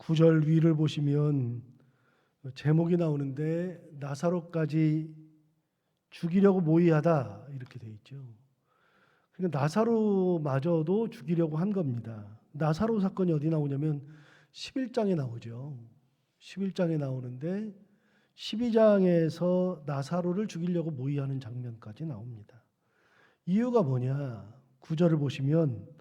9절 위를 보시면 제목이 나오는데 나사로까지 죽이려고 모의하다 이렇게 돼 있죠. 그러니까 나사로마저도 죽이려고 한 겁니다. 나사로 사건이 어디 나오냐면 11장에 나오죠. 11장에 나오는데 12장에서 나사로를 죽이려고 모의하는 장면까지 나옵니다. 이유가 뭐냐? 9절을 보시면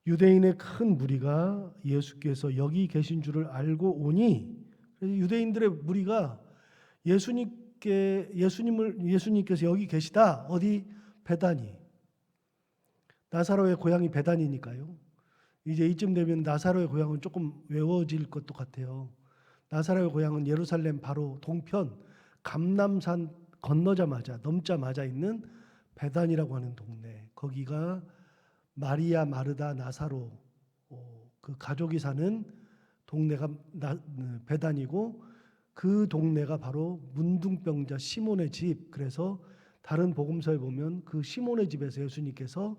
유대인의 큰 무리가 예수께서 여기 계신 줄을 알고 오니, 유대인들의 무리가 예수님께서 여기 계시다. 어디? 베다니. 나사로의 고향이 베다니니까요. 이제 이쯤 되면 나사로의 고향은 조금 외워질 것도 같아요. 나사로의 고향은 예루살렘 바로 동편 감람산 넘자마자 있는 베단이라고 하는 동네. 거기가 마리아, 마르다, 나사로 그 가족이 사는 동네가 베단이고, 그 동네가 바로 문둥병자 시몬의 집. 그래서 다른 복음서에 보면 그 시몬의 집에서 예수님께서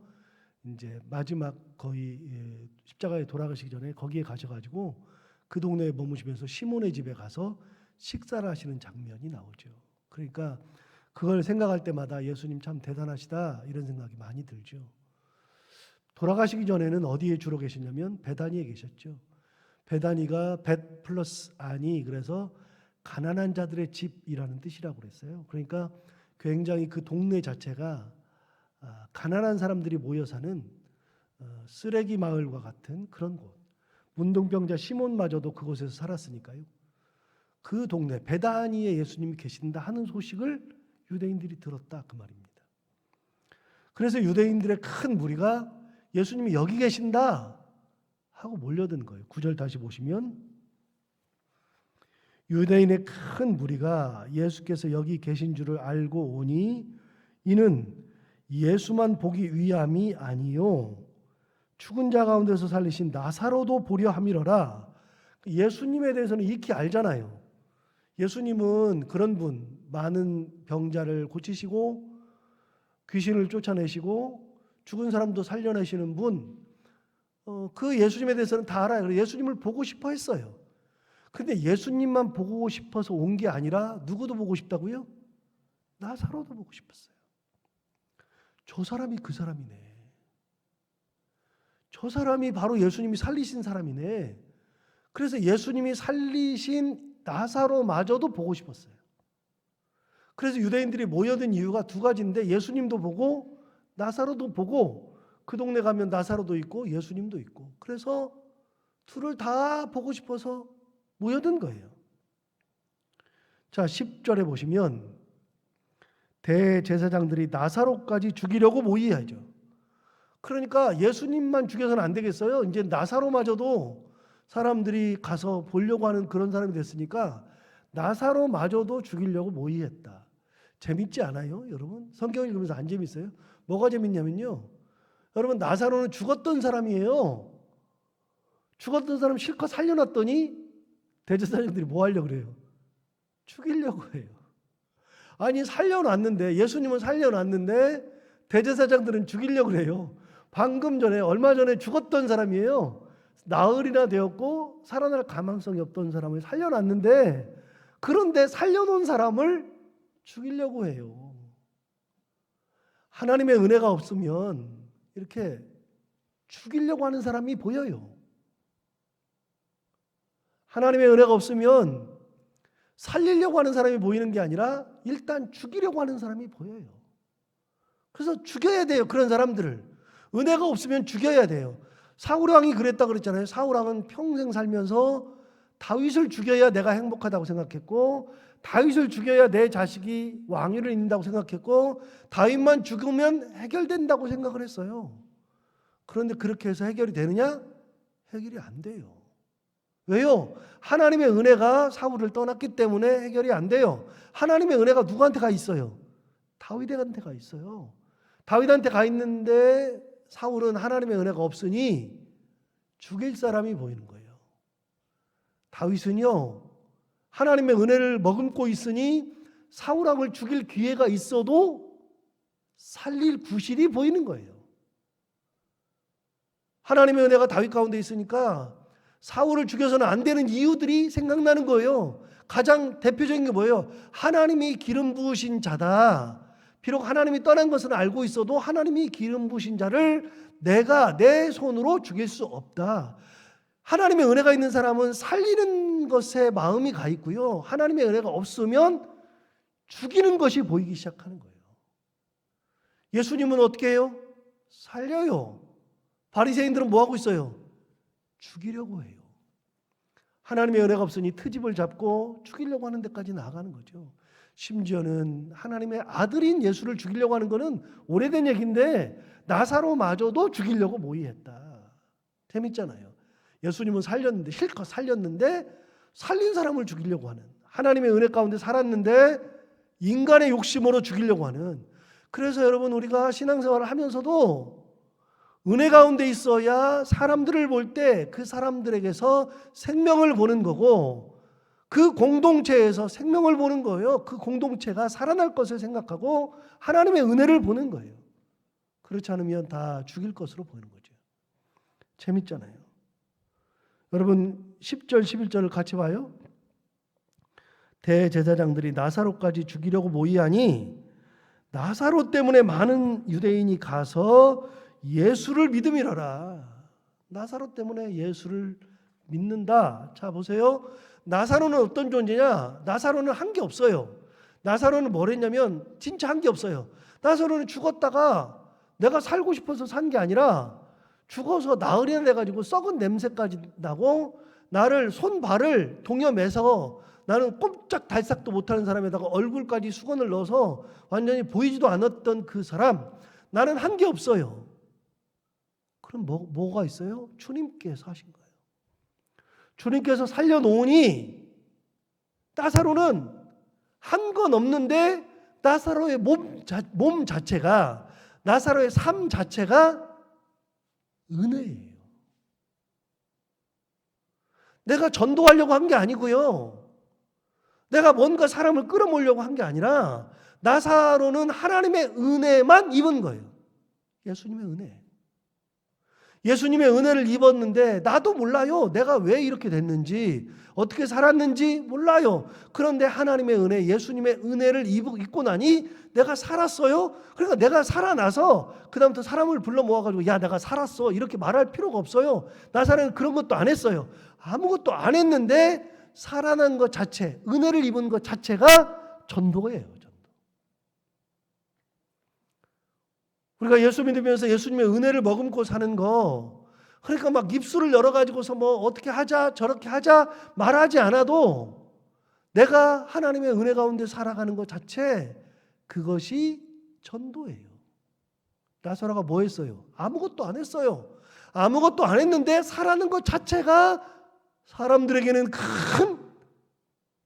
이제 마지막 거의 십자가에 돌아가시기 전에 거기에 가셔가지고 그 동네에 머무시면서 시몬의 집에 가서 식사를 하시는 장면이 나오죠. 그러니까 그걸 생각할 때마다 예수님 참 대단하시다 이런 생각이 많이 들죠. 돌아가시기 전에는 어디에 주로 계셨냐면 베다니에 계셨죠. 베다니가 벳 플러스 아니, 그래서 가난한 자들의 집이라는 뜻이라고 그랬어요. 그러니까 굉장히 그 동네 자체가 가난한 사람들이 모여 사는 쓰레기 마을과 같은 그런 곳. 문둥병자 시몬마저도 그곳에서 살았으니까요. 그 동네 베다니에 예수님이 계신다 하는 소식을 유대인들이 들었다 그 말입니다. 그래서 유대인들의 큰 무리가 예수님이 여기 계신다 하고 몰려든 거예요. 9절 다시 보시면 유대인의 큰 무리가 예수께서 여기 계신 줄을 알고 오니 이는 예수만 보기 위함이 아니요 죽은 자 가운데서 살리신 나사로도 보려 함이러라. 예수님에 대해서는 익히 알잖아요. 예수님은 그런 분, 많은 병자를 고치시고 귀신을 쫓아내시고 죽은 사람도 살려내시는 분, 그 예수님에 대해서는 다 알아요. 그래서 예수님을 보고 싶어 했어요. 근데 예수님만 보고 싶어서 온 게 아니라 누구도 보고 싶다고요? 나사로도 보고 싶었어요. 저 사람이 그 사람이네. 저 사람이 바로 예수님이 살리신 사람이네. 그래서 예수님이 살리신 나사로마저도 보고 싶었어요. 그래서 유대인들이 모여든 이유가 두 가지인데, 예수님도 보고 나사로도 보고, 그 동네 가면 나사로도 있고 예수님도 있고, 그래서 둘을 다 보고 싶어서 모여든 거예요. 자, 10절에 보시면 대제사장들이 나사로까지 죽이려고 모의하죠. 그러니까 예수님만 죽여서는 안 되겠어요. 이제 나사로마저도 사람들이 가서 보려고 하는 그런 사람이 됐으니까 나사로마저도 죽이려고 모의했다. 재밌지 않아요, 여러분? 성경 읽으면서 안 재밌어요? 뭐가 재밌냐면요, 여러분, 나사로는 죽었던 사람이에요. 죽었던 사람 실컷 살려놨더니 대제사장들이 뭐 하려고 그래요? 죽이려고 해요. 아니, 살려놨는데, 예수님은 살려놨는데 대제사장들은 죽이려고 그래요. 방금 전에, 얼마 전에 죽었던 사람이에요. 나흘이나 되었고 살아날 가망성이 없던 사람을 살려놨는데, 그런데 살려놓은 사람을 죽이려고 해요. 하나님의 은혜가 없으면 이렇게 죽이려고 하는 사람이 보여요. 하나님의 은혜가 없으면 살리려고 하는 사람이 보이는 게 아니라 일단 죽이려고 하는 사람이 보여요. 그래서 죽여야 돼요, 그런 사람들을. 은혜가 없으면 죽여야 돼요. 사울왕이 그랬다 그랬잖아요. 사울왕은 평생 살면서 다윗을 죽여야 내가 행복하다고 생각했고, 다윗을 죽여야 내 자식이 왕위를 잇는다고 생각했고, 다윗만 죽으면 해결된다고 생각을 했어요. 그런데 그렇게 해서 해결이 되느냐? 해결이 안 돼요. 왜요? 하나님의 은혜가 사울을 떠났기 때문에 해결이 안 돼요. 하나님의 은혜가 누구한테 가 있어요? 다윗한테 가 있어요. 다윗한테 가 있는데 사울은 하나님의 은혜가 없으니 죽일 사람이 보이는 거예요. 다윗은요, 하나님의 은혜를 머금고 있으니 사울왕을 죽일 기회가 있어도 살릴 구실이 보이는 거예요. 하나님의 은혜가 다윗 가운데 있으니까 사울을 죽여서는 안 되는 이유들이 생각나는 거예요. 가장 대표적인 게 뭐예요? 하나님이 기름 부으신 자다. 비록 하나님이 떠난 것은 알고 있어도 하나님이 기름 부으신 자를 내가 내 손으로 죽일 수 없다. 하나님의 은혜가 있는 사람은 살리는 것에 마음이 가 있고요. 하나님의 은혜가 없으면 죽이는 것이 보이기 시작하는 거예요. 예수님은 어떻게 해요? 살려요. 바리새인들은 뭐 하고 있어요? 죽이려고 해요. 하나님의 은혜가 없으니 트집을 잡고 죽이려고 하는 데까지 나아가는 거죠. 심지어는 하나님의 아들인 예수를 죽이려고 하는 것은 오래된 얘기인데 나사로마저도 죽이려고 모의했다. 재밌잖아요. 예수님은 살렸는데 실컷 살렸는데 살린 사람을 죽이려고 하는, 하나님의 은혜 가운데 살았는데 인간의 욕심으로 죽이려고 하는. 그래서 여러분, 우리가 신앙생활을 하면서도 은혜 가운데 있어야 사람들을 볼 때 그 사람들에게서 생명을 보는 거고, 그 공동체에서 생명을 보는 거예요. 그 공동체가 살아날 것을 생각하고 하나님의 은혜를 보는 거예요. 그렇지 않으면 다 죽일 것으로 보이는 거죠. 재밌잖아요. 여러분 10절 11절을 같이 봐요. 대제사장들이 나사로까지 죽이려고 모의하니 나사로 때문에 많은 유대인이 가서 예수를 믿음이라라. 나사로 때문에 예수를 믿는다. 자 보세요. 나사로는 어떤 존재냐? 나사로는 한 게 없어요. 나사로는 뭘 했냐면 진짜 한 게 없어요. 나사로는 죽었다가 내가 살고 싶어서 산 게 아니라 죽어서 나흘이나 돼가지고 썩은 냄새까지 나고 나를 손발을 동여매서 나는 꼼짝달싹도 못하는 사람에다가 얼굴까지 수건을 넣어서 완전히 보이지도 않았던 그 사람, 나는 한 게 없어요. 그럼 뭐가 있어요? 주님께서 하신 거예요. 주님께서 살려놓으니 나사로는 한 건 없는데 나사로의 몸 자체가, 나사로의 삶 자체가 은혜예요. 내가 전도하려고 한 게 아니고요. 내가 뭔가 사람을 끌어모으려고 한 게 아니라 나사로는 하나님의 은혜만 입은 거예요. 예수님의 은혜. 예수님의 은혜를 입었는데 나도 몰라요. 내가 왜 이렇게 됐는지, 어떻게 살았는지 몰라요. 그런데 하나님의 은혜, 예수님의 은혜를 입고 나니 내가 살았어요. 그러니까 내가 살아나서 그 다음부터 사람을 불러 모아가지고 야 내가 살았어 이렇게 말할 필요가 없어요. 나사로는 그런 것도 안 했어요. 아무것도 안 했는데 살아난 것 자체, 은혜를 입은 것 자체가 전도예요. 전도. 우리가 예수 믿으면서 예수님의 은혜를 머금고 사는 거, 그러니까 막 입술을 열어가지고서 뭐 어떻게 하자 저렇게 하자 말하지 않아도 내가 하나님의 은혜 가운데 살아가는 것 자체, 그것이 전도예요. 나사로가 뭐 했어요? 아무것도 안 했어요. 아무것도 안 했는데 살아난 것 자체가 사람들에게는 큰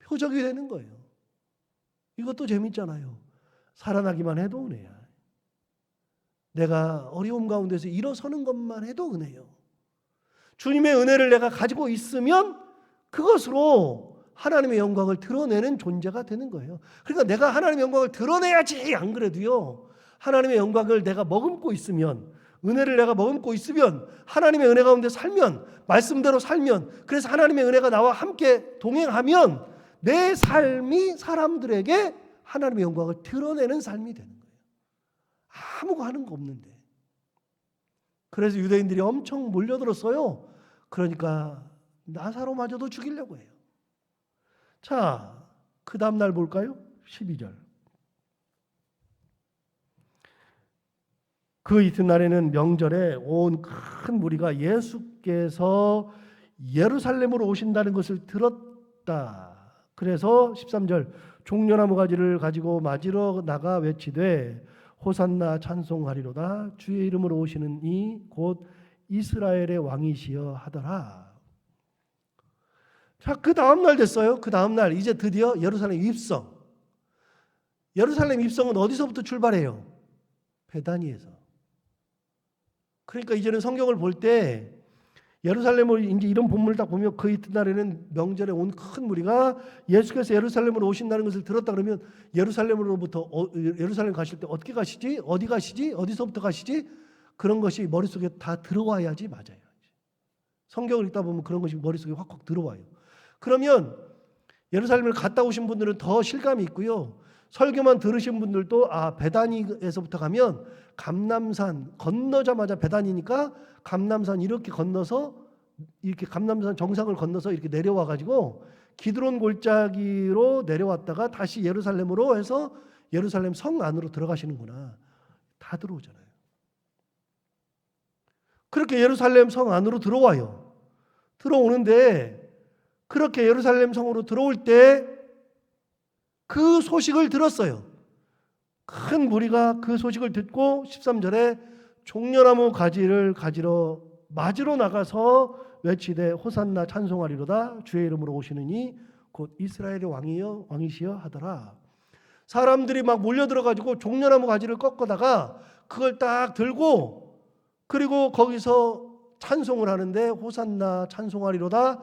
표적이 되는 거예요. 이것도 재밌잖아요. 살아나기만 해도 은혜야. 내가 어려움 가운데서 일어서는 것만 해도 은혜요. 주님의 은혜를 내가 가지고 있으면 그것으로 하나님의 영광을 드러내는 존재가 되는 거예요. 그러니까 내가 하나님의 영광을 드러내야지, 안 그래도요. 하나님의 영광을 내가 머금고 있으면, 은혜를 내가 머금고 있으면, 하나님의 은혜 가운데 살면, 말씀대로 살면, 그래서 하나님의 은혜가 나와 함께 동행하면 내 삶이 사람들에게 하나님의 영광을 드러내는 삶이 되는 거예요. 아무거 하는 거 없는데. 그래서 유대인들이 엄청 몰려들었어요. 그러니까 나사로마저도 죽이려고 해요. 자, 그 다음 날 볼까요? 12절. 그 이튿날에는 명절에 온 큰 무리가 예수께서 예루살렘으로 오신다는 것을 들었다. 그래서 13절, 종려나무 가지를 가지고 맞으러 나가 외치되 호산나 찬송하리로다. 주의 이름으로 오시는 이 곧 이스라엘의 왕이시여 하더라. 자, 그 다음 날 됐어요. 그 다음 날 이제 드디어 예루살렘 입성. 예루살렘 입성은 어디서부터 출발해요? 베다니에서. 그러니까 이제는 성경을 볼 때 예루살렘을 이제 이런 본문을 딱 보면 그 이튿날에는 명절에 온 큰 무리가 예수께서 예루살렘으로 오신다는 것을 들었다 그러면 예루살렘으로부터 예루살렘 가실 때 어떻게 가시지? 어디 가시지? 어디서부터 가시지? 그런 것이 머릿속에 다 들어와야지 맞아요. 성경을 읽다 보면 그런 것이 머릿속에 확확 들어와요. 그러면 예루살렘을 갔다 오신 분들은 더 실감이 있고요. 설교만 들으신 분들도 베다니에서부터 가면 감람산 건너자마자 베다니니까 감람산 이렇게 건너서 이렇게 감람산 정상을 건너서 이렇게 내려와 가지고 기드론 골짜기로 내려왔다가 다시 예루살렘으로 해서 예루살렘 성 안으로 들어가시는구나. 다 들어오잖아요. 그렇게 예루살렘 성 안으로 들어와요. 들어오는데 그렇게 예루살렘 성으로 들어올 때 그 소식을 들었어요. 큰 무리가 그 소식을 듣고 13절에 종려나무 가지를 가지러 맞으러 나가서 외치되 호산나 찬송하리로다 주의 이름으로 오시느니 곧 이스라엘의 왕이시여 하더라. 사람들이 막 몰려들어가지고 종려나무 가지를 꺾어다가 그걸 딱 들고 그리고 거기서 찬송을 하는데 호산나 찬송하리로다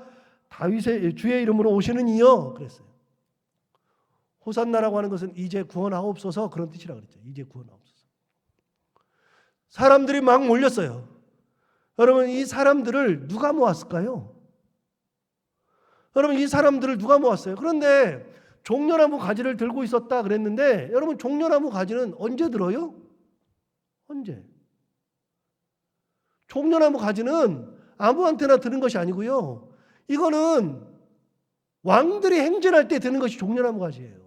다윗의 주의 이름으로 오시는 이여 그랬어요. 호산나라고 하는 것은 이제 구원하옵소서 그런 뜻이라 그랬죠. 이제 구원하옵소서. 사람들이 막 몰렸어요. 여러분 이 사람들을 누가 모았을까요? 여러분 이 사람들을 누가 모았어요? 그런데 종려나무 가지를 들고 있었다 그랬는데 여러분 종려나무 가지는 언제 들어요? 언제? 종려나무 가지는 아무한테나 드는 것이 아니고요. 이거는 왕들이 행진할 때 드는 것이 종려나무 가지예요.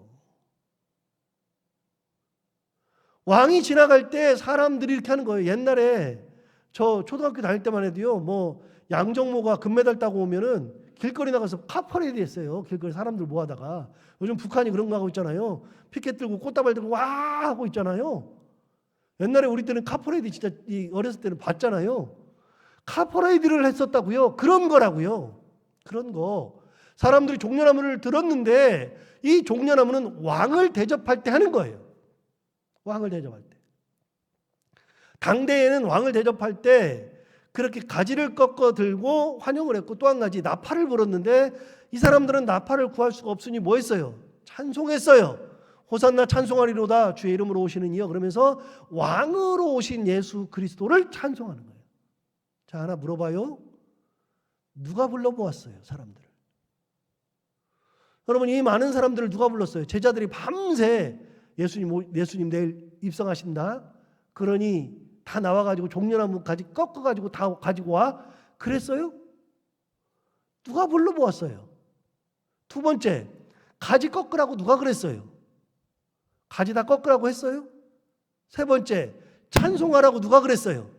왕이 지나갈 때 사람들이 이렇게 하는 거예요. 옛날에 저 초등학교 다닐 때만 해도요. 뭐 양정모가 금메달 따고 오면은 길거리 나가서 카퍼레이드 했어요. 길거리 사람들 모아다가. 요즘 북한이 그런 거 하고 있잖아요. 피켓 들고 꽃다발 들고 와 하고 있잖아요. 옛날에 우리 때는 카퍼레이드 진짜 어렸을 때는 봤잖아요. 카퍼레이드를 했었다고요. 그런 거라고요. 그런 거. 사람들이 종려나무를 들었는데 이 종려나무는 왕을 대접할 때 하는 거예요. 왕을 대접할 때. 당대에는 왕을 대접할 때 그렇게 가지를 꺾어 들고 환영을 했고 또 한 가지 나팔을 불었는데 이 사람들은 나팔을 구할 수가 없으니 뭐 했어요? 찬송했어요. 호산나 찬송하리로다 주의 이름으로 오시는 이여 그러면서 왕으로 오신 예수 그리스도를 찬송하는 거예요. 자 하나 물어봐요. 누가 불러 모았어요? 사람들을. 여러분 이 많은 사람들을 누가 불렀어요? 제자들이 밤새 예수님 내일 입성하신다. 그러니 다 나와가지고 종려나무 가지 꺾어가지고 다 가지고 와. 그랬어요? 누가 불러 모았어요? 두 번째, 가지 꺾으라고 누가 그랬어요? 가지 다 꺾으라고 했어요? 세 번째, 찬송하라고 누가 그랬어요?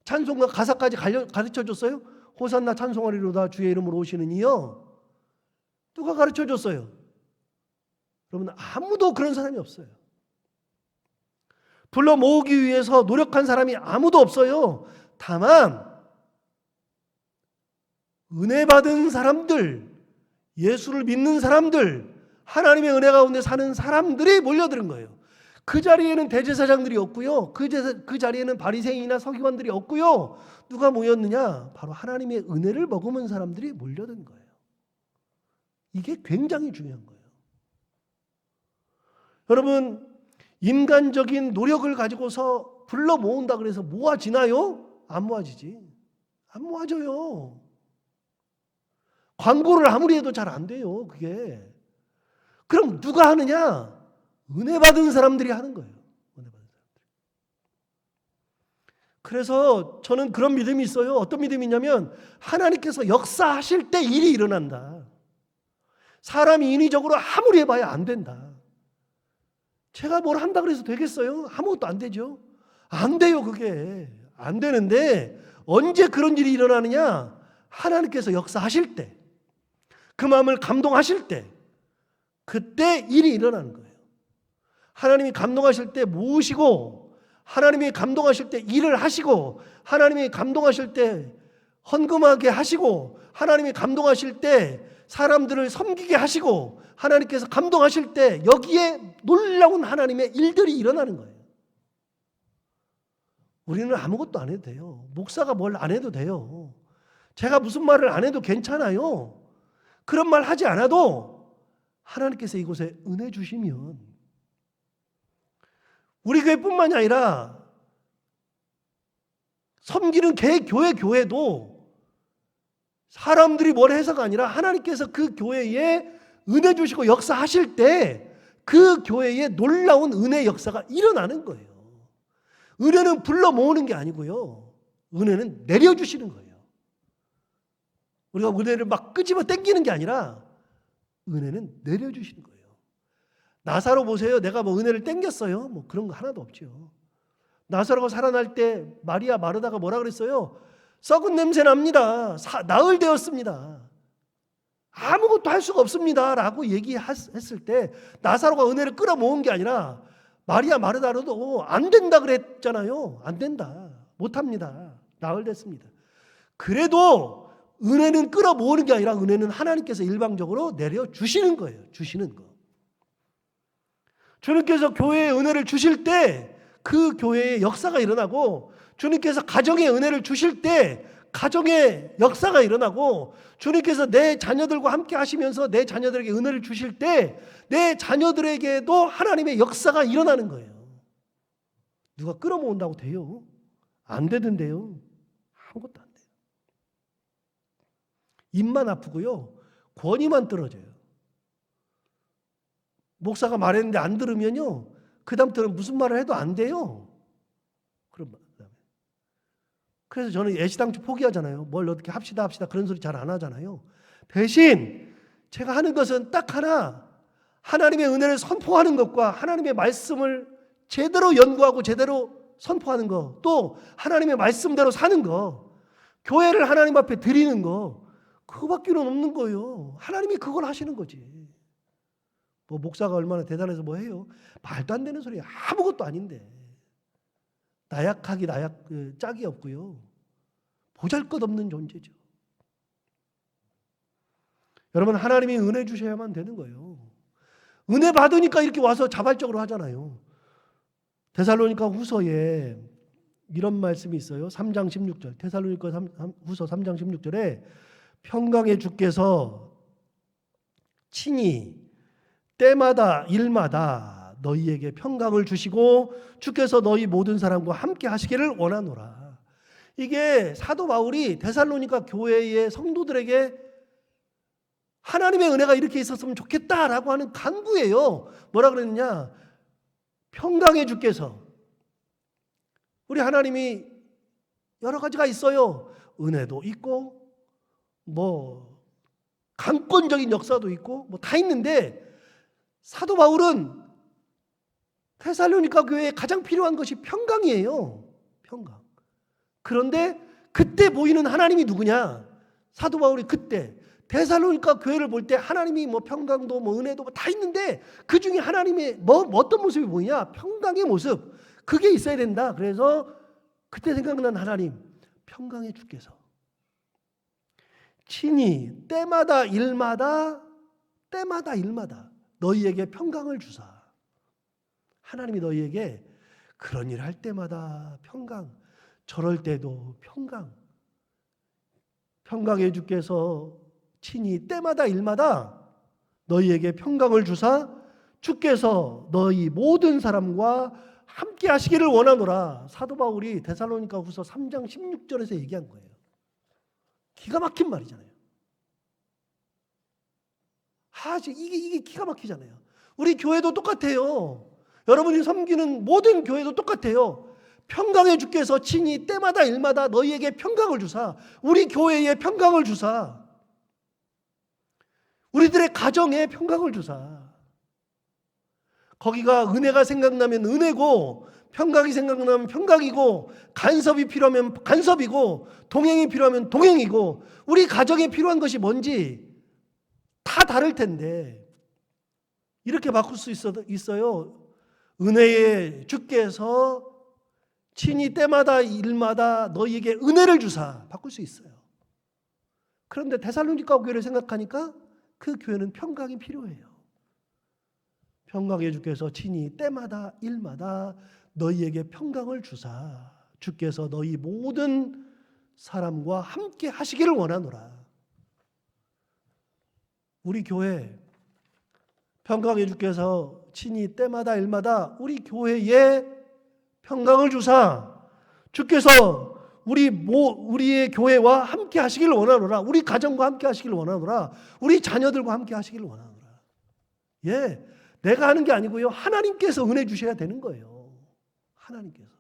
찬송과 가사까지 가르쳐 줬어요? 호산나 찬송하리로다 주의 이름으로 오시는 이여. 누가 가르쳐 줬어요? 여러분 아무도 그런 사람이 없어요. 불러 모으기 위해서 노력한 사람이 아무도 없어요. 다만 은혜 받은 사람들, 예수를 믿는 사람들, 하나님의 은혜 가운데 사는 사람들이 몰려드는 거예요. 그 자리에는 대제사장들이 없고요. 그 자리에는 바리새인이나 서기관들이 없고요. 누가 모였느냐? 바로 하나님의 은혜를 머금은 사람들이 몰려든 거예요. 이게 굉장히 중요한 거예요. 여러분 인간적인 노력을 가지고서 불러 모은다 그래서 모아지나요? 안 모아지지. 안 모아져요. 광고를 아무리 해도 잘 안 돼요. 그게. 그럼 누가 하느냐? 은혜 받은 사람들이 하는 거예요. 은혜 받은 사람들. 그래서 저는 그런 믿음이 있어요. 어떤 믿음이 있냐면 하나님께서 역사하실 때 일이 일어난다. 사람이 인위적으로 아무리 해봐야 안 된다. 제가 뭘 한다 그래서 되겠어요? 아무것도 안 되죠. 안 돼요. 그게. 안 되는데 언제 그런 일이 일어나느냐? 하나님께서 역사하실 때, 그 마음을 감동하실 때, 그때 일이 일어나는 거예요. 하나님이 감동하실 때 모으시고, 하나님이 감동하실 때 일을 하시고, 하나님이 감동하실 때 헌금하게 하시고, 하나님이 감동하실 때 사람들을 섬기게 하시고, 하나님께서 감동하실 때 여기에 놀라운 하나님의 일들이 일어나는 거예요. 우리는 아무것도 안 해도 돼요. 목사가 뭘 안 해도 돼요. 제가 무슨 말을 안 해도 괜찮아요. 그런 말 하지 않아도 하나님께서 이곳에 은혜 주시면 우리 교회뿐만이 아니라 섬기는 교회도 사람들이 뭘 해서가 아니라 하나님께서 그 교회에 은혜 주시고 역사하실 때 그 교회에 놀라운 은혜 역사가 일어나는 거예요. 은혜는 불러 모으는 게 아니고요. 은혜는 내려주시는 거예요. 우리가 은혜를 막 끄집어 당기는 게 아니라 은혜는 내려주시는 거예요. 나사로 보세요. 내가 뭐 은혜를 당겼어요? 뭐 그런 거 하나도 없죠. 나사로가 살아날 때 마리아 마르다가 뭐라 그랬어요? 썩은 냄새 납니다. 나흘 되었습니다. 아무것도 할 수가 없습니다 라고 얘기했을 때 나사로가 은혜를 끌어모은 게 아니라 마리아 마르다로도 안 된다 그랬잖아요. 안 된다. 못합니다. 나흘 됐습니다. 그래도 은혜는 끌어모으는 게 아니라 은혜는 하나님께서 일방적으로 내려주시는 거예요. 주시는 거. 주님께서 교회에 은혜를 주실 때 그 교회에 역사가 일어나고, 주님께서 가정에 은혜를 주실 때 가정의 역사가 일어나고, 주님께서 내 자녀들과 함께 하시면서 내 자녀들에게 은혜를 주실 때 내 자녀들에게도 하나님의 역사가 일어나는 거예요. 누가 끌어모은다고 돼요? 안 되던데요. 아무것도 안 돼요. 입만 아프고요. 권위만 떨어져요. 목사가 말했는데 안 들으면요, 그 다음부터는 무슨 말을 해도 안 돼요. 그래서 저는 예시당초 포기하잖아요. 뭘 어떻게 합시다 그런 소리 잘 안 하잖아요. 대신 제가 하는 것은 딱 하나, 하나님의 은혜를 선포하는 것과 하나님의 말씀을 제대로 연구하고 제대로 선포하는 것, 또 하나님의 말씀대로 사는 것, 교회를 하나님 앞에 드리는 것, 그거밖에는 없는 거예요. 하나님이 그걸 하시는 거지. 뭐 목사가 얼마나 대단해서 뭐 해요? 말도 안 되는 소리야. 아무것도 아닌데. 나약하기 짝이 없고요. 보잘것없는 존재죠. 여러분, 하나님이 은혜 주셔야만 되는 거예요. 은혜 받으니까 이렇게 와서 자발적으로 하잖아요. 데살로니가 후서에 이런 말씀이 있어요. 3장 16절. 데살로니가 후서 3장 16절에 평강의 주께서 친히 때마다 일마다 너희에게 평강을 주시고 주께서 너희 모든 사람과 함께 하시기를 원하노라. 이게 사도 바울이 데살로니가 교회의 성도들에게 하나님의 은혜가 이렇게 있었으면 좋겠다라고 하는 간구예요. 뭐라 그랬느냐? 평강의 주께서, 우리 하나님이 여러 가지가 있어요. 은혜도 있고 뭐 강권적인 역사도 있고 뭐 다 있는데, 사도 바울은 데살로니가 교회에 가장 필요한 것이 평강이에요. 평강. 그런데 그때 보이는 하나님이 누구냐? 사도 바울이 그때 데살로니가 교회를 볼 때 하나님이 뭐 평강도 뭐 은혜도 뭐 다 있는데 그 중에 하나님의 뭐 어떤 모습이 보이냐? 평강의 모습. 그게 있어야 된다. 그래서 그때 생각난 하나님, 평강의 주께서 친히 때마다 일마다 너희에게 평강을 주사. 하나님이 너희에게 그런 일 할 때마다 평강, 저럴 때도 평강. 평강의 주께서 친히 때마다 일마다 너희에게 평강을 주사 주께서 너희 모든 사람과 함께 하시기를 원하노라. 사도 바울이 데살로니가 후서 3장 16절에서 얘기한 거예요. 기가 막힌 말이잖아요. 이게 기가 막히잖아요. 우리 교회도 똑같아요. 여러분이 섬기는 모든 교회도 똑같아요. 평강의 주께서 친히 때마다 일마다 너희에게 평강을 주사, 우리 교회에 평강을 주사, 우리들의 가정에 평강을 주사. 거기가 은혜가 생각나면 은혜고, 평강이 생각나면 평강이고, 간섭이 필요하면 간섭이고, 동행이 필요하면 동행이고, 우리 가정에 필요한 것이 뭔지 다 다를 텐데 이렇게 바꿀 수 있어요. 은혜의 주께서 친히 때마다 일마다 너희에게 은혜를 주사. 바꿀 수 있어요. 그런데 데살로니가 교회를 생각하니까 그 교회는 평강이 필요해요. 평강의 주께서 친히 때마다 일마다 너희에게 평강을 주사 주께서 너희 모든 사람과 함께 하시기를 원하노라. 우리 교회 평강의 주께서 친히 때마다 일마다 우리 교회에 평강을 주사 주께서 우리의 교회와 함께 하시기를 원하노라. 우리 가정과 함께 하시기를 원하노라. 우리 자녀들과 함께 하시기를 원하노라. 예, 내가 하는 게 아니고요. 하나님께서 은혜 주셔야 되는 거예요. 하나님께서.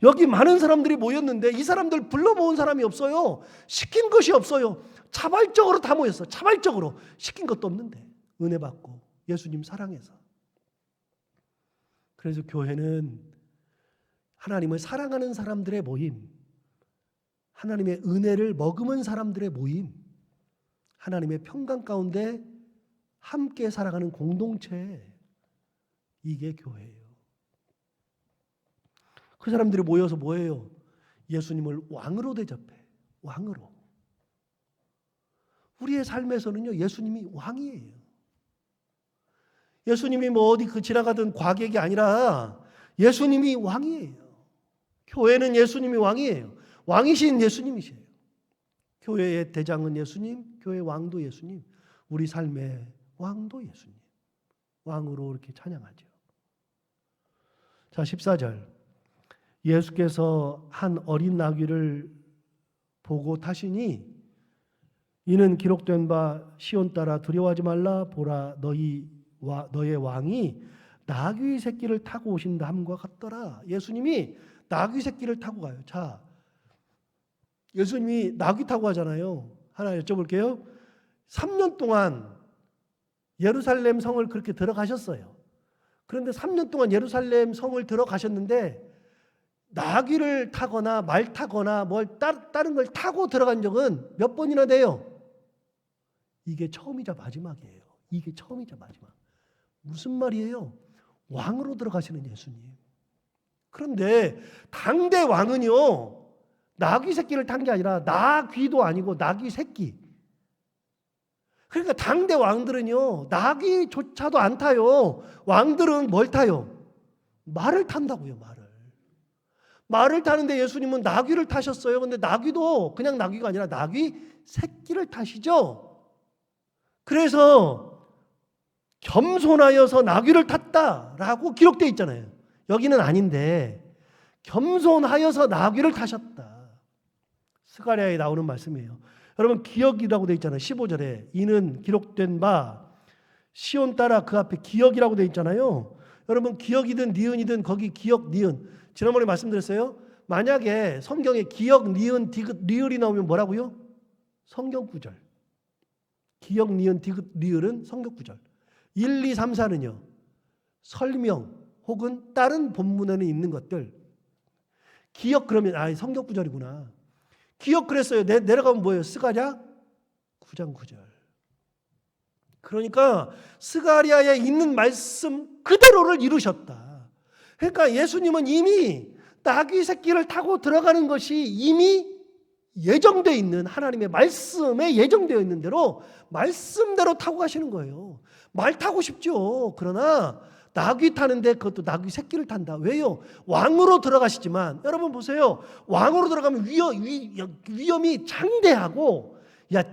여기 많은 사람들이 모였는데 이 사람들 불러 모은 사람이 없어요. 시킨 것이 없어요. 자발적으로 다 모였어. 자발적으로. 시킨 것도 없는데 은혜 받고 예수님 사랑해서. 그래서 교회는 하나님을 사랑하는 사람들의 모임, 하나님의 은혜를 머금은 사람들의 모임, 하나님의 평강 가운데 함께 살아가는 공동체, 이게 교회예요. 그 사람들이 모여서 뭐예요? 예수님을 왕으로 대접해. 왕으로. 우리의 삶에서는요, 예수님이 왕이에요. 예수님이 뭐 어디 지나가던 과객이 아니라 예수님이 왕이에요. 교회는 예수님이 왕이에요. 왕이신 예수님이세요. 교회의 대장은 예수님, 교회 왕도 예수님, 우리 삶의 왕도 예수님. 왕으로 이렇게 찬양하죠. 자, 14절. 예수께서 한 어린 나귀를 보고 타시니 이는 기록된 바 시온 따라 두려워하지 말라 보라 너의 왕이 나귀 새끼를 타고 오신다 함과 같더라. 예수님이 나귀 새끼를 타고 가요. 자, 예수님이 나귀 타고 가잖아요. 하나 여쭤볼게요. 3년 동안 예루살렘 성을 그렇게 들어가셨어요. 그런데 3년 동안 예루살렘 성을 들어가셨는데 나귀를 타거나 말 타거나 다른 걸 타고 들어간 적은 몇 번이나 돼요? 이게 처음이자 마지막이에요. 이게 처음이자 마지막. 무슨 말이에요? 왕으로 들어가시는 예수님. 그런데 당대 왕은요, 나귀 새끼를 탄 게 아니라 나귀도 아니고 나귀 새끼. 그러니까 당대 왕들은요, 나귀조차도 안 타요. 왕들은 뭘 타요? 말을 탄다고요, 말을. 말을 타는데 예수님은 나귀를 타셨어요. 근데 나귀도 그냥 나귀가 아니라 나귀 새끼를 타시죠. 그래서 겸손하여서 나귀를 탔다라고 기록되어 있잖아요. 여기는 아닌데 겸손하여서 나귀를 타셨다. 스가랴에 나오는 말씀이에요. 여러분 기억이라고 되어 있잖아요. 15절에 이는 기록된 바 시온 따라 그 앞에 기억이라고 되어 있잖아요. 여러분 기억이든 니은이든 거기 기억 니은. 지난번에 말씀드렸어요. 만약에 성경에 기억 니은 디귿 리을이 나오면 뭐라고요? 성경 구절. 기억 니은 디귿 리을은 성경 구절. 1, 2, 3, 4는요. 설명 혹은 다른 본문에는 있는 것들. 기억 그러면 성경 구절이구나. 기억 그랬어요. 내려가면 뭐예요? 스가랴 9장 9절. 그러니까 스가랴에 있는 말씀 그대로를 이루셨다. 그러니까 예수님은 이미 나귀 새끼를 타고 들어가는 것이 이미 예정되어 있는 하나님의 말씀에 예정되어 있는 대로 말씀대로 타고 가시는 거예요. 말 타고 싶죠. 그러나 나귀 타는데 그것도 나귀 새끼를 탄다. 왜요? 왕으로 들어가시지만 여러분 보세요. 왕으로 들어가면 위험이 장대하고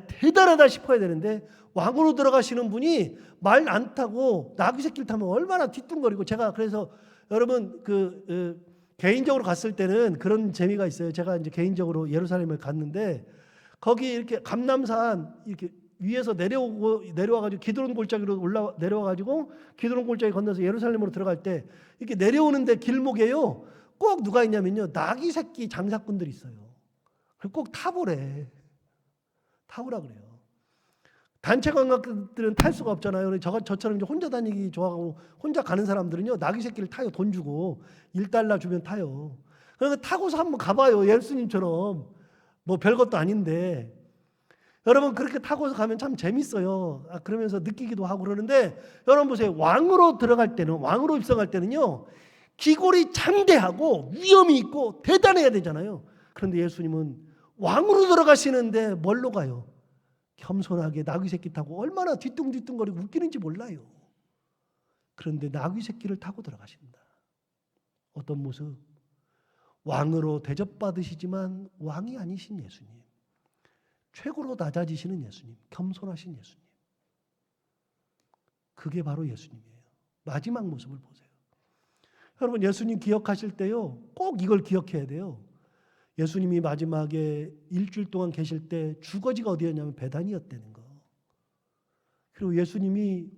대단하다 싶어야 되는데 왕으로 들어가시는 분이 말 안 타고 나귀 새끼를 타면 얼마나 뒤뚱거리고. 제가 그래서 여러분 개인적으로 갔을 때는 그런 재미가 있어요. 제가 이제 개인적으로 예루살렘을 갔는데 거기 이렇게 감람산 이렇게 위에서 내려와가지고 기드론 골짜기로 내려와가지고 기드론 골짜기 건너서 예루살렘으로 들어갈 때 이렇게 내려오는데 길목에요. 꼭 누가 있냐면요. 나귀 새끼 장사꾼들이 있어요. 꼭 타보래. 타보라 그래요. 단체 관광객들은 탈 수가 없잖아요. 저처럼 이제 혼자 다니기 좋아하고 혼자 가는 사람들은요. 나귀 새끼를 타요. 돈 주고 $1 주면 타요. 그러니까 타고서 한번 가봐요. 예수님처럼. 뭐 별것도 아닌데. 여러분 그렇게 타고서 가면 참 재밌어요. 그러면서 느끼기도 하고 그러는데 여러분 보세요. 왕으로 들어갈 때는 왕으로 입성할 때는요. 기골이 장대하고 위험이 있고 대단해야 되잖아요. 그런데 예수님은 왕으로 들어가시는데 뭘로 가요? 겸손하게 나귀 새끼 타고 얼마나 뒤뚱뒤뚱거리고 웃기는지 몰라요. 그런데 나귀 새끼를 타고 들어가신다. 어떤 모습? 왕으로 대접받으시지만 왕이 아니신 예수님. 최고로 낮아지시는 예수님. 겸손하신 예수님. 그게 바로 예수님이에요. 마지막 모습을 보세요. 여러분 예수님 기억하실 때요. 꼭 이걸 기억해야 돼요. 예수님이 마지막에 일주일 동안 계실 때 주거지가 어디였냐면 베다니였다는 거. 그리고 예수님이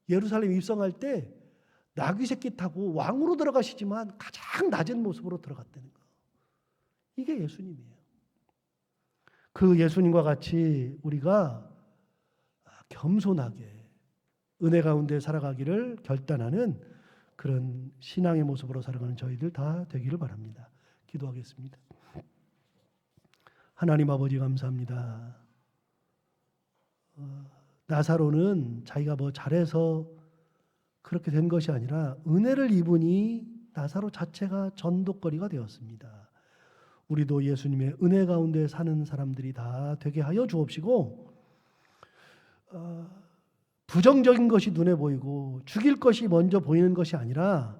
예루살렘 입성할 때 나귀 새끼 타고 왕으로 들어가시지만 가장 낮은 모습으로 들어갔다는 거. 이게 예수님이에요. 그 예수님과 같이 우리가 겸손하게 은혜 가운데 살아가기를 결단하는 그런 신앙의 모습으로 살아가는 저희들 다 되기를 바랍니다. 기도하겠습니다. 하나님 아버지 감사합니다. 나사로는 자기가 뭐 잘해서 그렇게 된 것이 아니라 은혜를 입으니 나사로 자체가 전도거리가 되었습니다. 우리도 예수님의 은혜 가운데 사는 사람들이 다 되게 하여 주옵시고, 부정적인 것이 눈에 보이고 죽일 것이 먼저 보이는 것이 아니라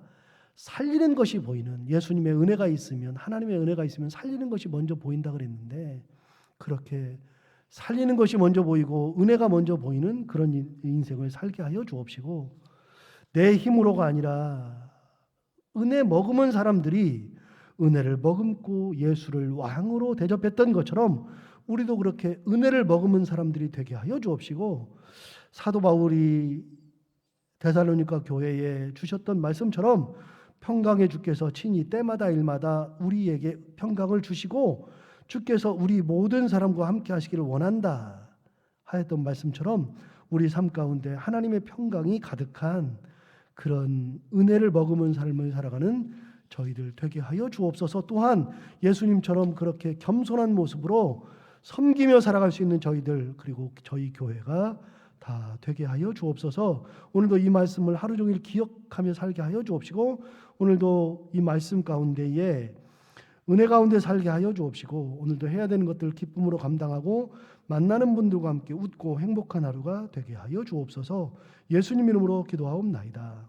살리는 것이 보이는, 예수님의 은혜가 있으면, 하나님의 은혜가 있으면 살리는 것이 먼저 보인다 그랬는데, 그렇게 살리는 것이 먼저 보이고 은혜가 먼저 보이는 그런 인생을 살게 하여 주옵시고, 내 힘으로가 아니라 은혜 머금은 사람들이 은혜를 머금고 예수를 왕으로 대접했던 것처럼 우리도 그렇게 은혜를 머금은 사람들이 되게 하여 주옵시고, 사도 바울이 데살로니가 교회에 주셨던 말씀처럼 평강의 주께서 친히 때마다 일마다 우리에게 평강을 주시고 주께서 우리 모든 사람과 함께 하시기를 원한다 하였던 말씀처럼 우리 삶 가운데 하나님의 평강이 가득한 그런 은혜를 머금은 삶을 살아가는 저희들 되게 하여 주옵소서. 또한 예수님처럼 그렇게 겸손한 모습으로 섬기며 살아갈 수 있는 저희들, 그리고 저희 교회가 다 되게 하여 주옵소서. 오늘도 이 말씀을 하루 종일 기억하며 살게 하여 주옵시고, 오늘도 이 말씀 가운데에 은혜 가운데 살게 하여 주옵시고, 오늘도 해야 되는 것들 기쁨으로 감당하고 만나는 분들과 함께 웃고 행복한 하루가 되게 하여 주옵소서. 예수님 이름으로 기도하옵나이다.